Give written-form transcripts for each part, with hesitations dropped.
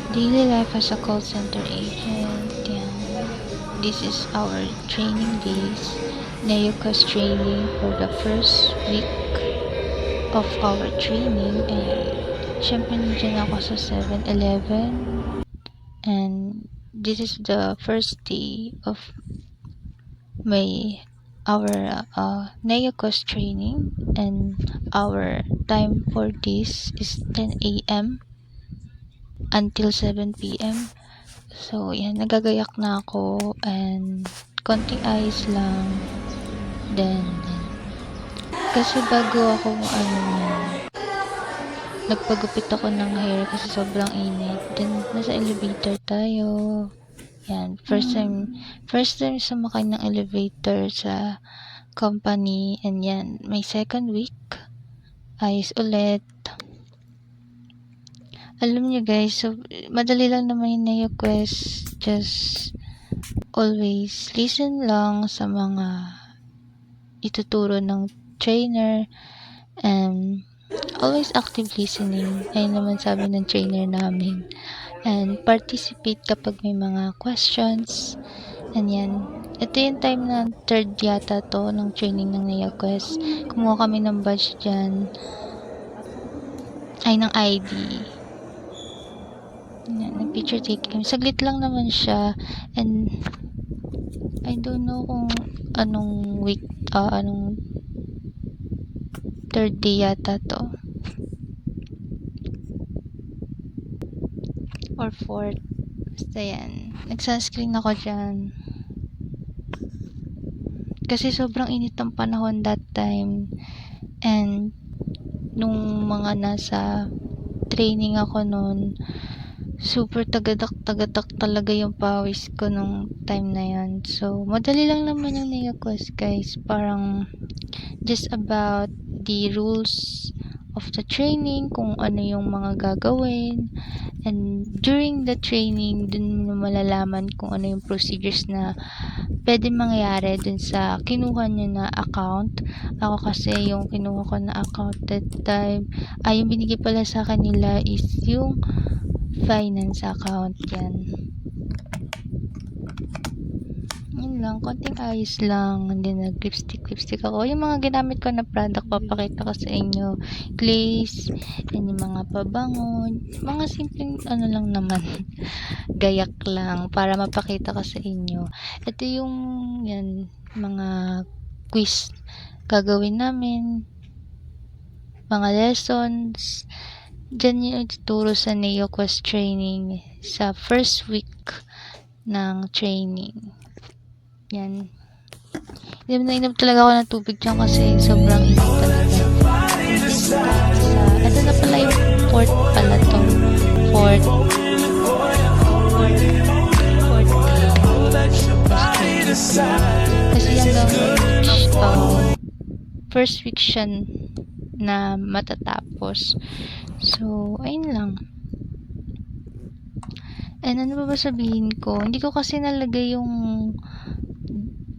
Daily life as a call center agent. Yan. This is our training days. NEOCAS training for the first week of our training. And syempre nandiyan ako sa 7-Eleven. And this is the first day of our NEOCAS training. And our time for this is 10 a.m. until 7 p.m. So, yan, nagagayak na ako and konting ayos lang. Then, kasi bago ako, nagpagupit ako ng hair kasi sobrang init. Then, nasa elevator tayo. Yan, first time sumakay ng elevator sa company. And yan, may second week. Ayos ulit. Alam niyo guys, so, madali lang naman yung NEOQuest. Just always listen lang sa mga ituturo ng trainer and always active listening. Ayun naman sabi ng trainer namin. And participate kapag may mga questions. And yan. Ito yung time na third yata to ng training ng NEOQuest. Kumuha kami ng badge dyan. Ay, ng ID. Yan, picture taking. Saglit lang naman siya. And I don't know kung anong week, anong third day yata to. Or fourth. Basta yan. Nagsunscreen ako dyan. Kasi sobrang init ng panahon that time. And nung mga nasa training ako noon, super tagadak talaga yung pawis ko nung time na yan. So, madali lang naman yung NEOQuest guys. Parang just about the rules of the training, kung ano yung mga gagawin. And during the training, dun mo malalaman kung ano yung procedures na pwede mangyari dun sa kinuha nyo na account. Ako kasi yung kinuha ko na account that time, yung binigay pala sa kanila is yung finance account. Yan lang, konting ayos lang. And then lipstick ako. Yung mga ginamit ko na product, papakita ko sa inyo. Glaze, and yung mga pabango, mga simpleng lang naman. Gayak lang para mapakita ko sa inyo. Ito yung yan, mga quiz gagawin namin, mga lessons. Diyan yung ituturo sa NEOQuest training sa first week ng training. Yan. Inom talaga ako ng tubig dyan kasi sobrang init talaga. Ito na pala yung fourth pala to. Fourth day. Kasi yan daw first week siya na matatapos. So, ayun lang. And ano ba sabihin ko? Hindi ko kasi nalagay yung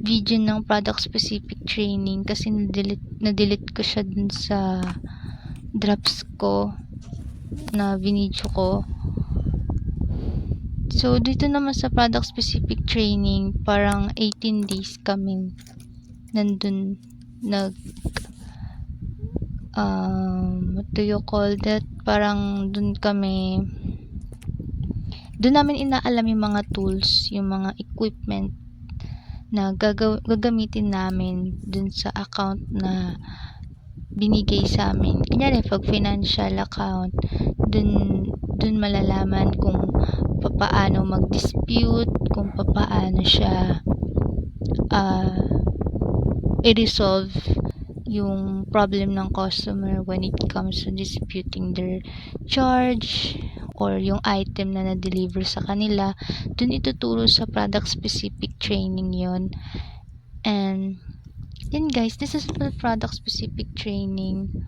video ng product specific training kasi na-delete ko siya dun sa drops ko na video ko. So, dito naman sa product specific training, parang 18 days kami nandun what do you call that? Parang dun namin inaalam yung mga tools, yung mga equipment na gagamitin namin dun sa account na binigay sa amin. Kunyari, pag financial account, dun malalaman kung paano mag-dispute, kung paano siya i-resolve yung problem ng customer when it comes to disputing their charge or yung item na na-deliver sa kanila. Dun ituturo sa product specific training yon. And yun guys, this is the product specific training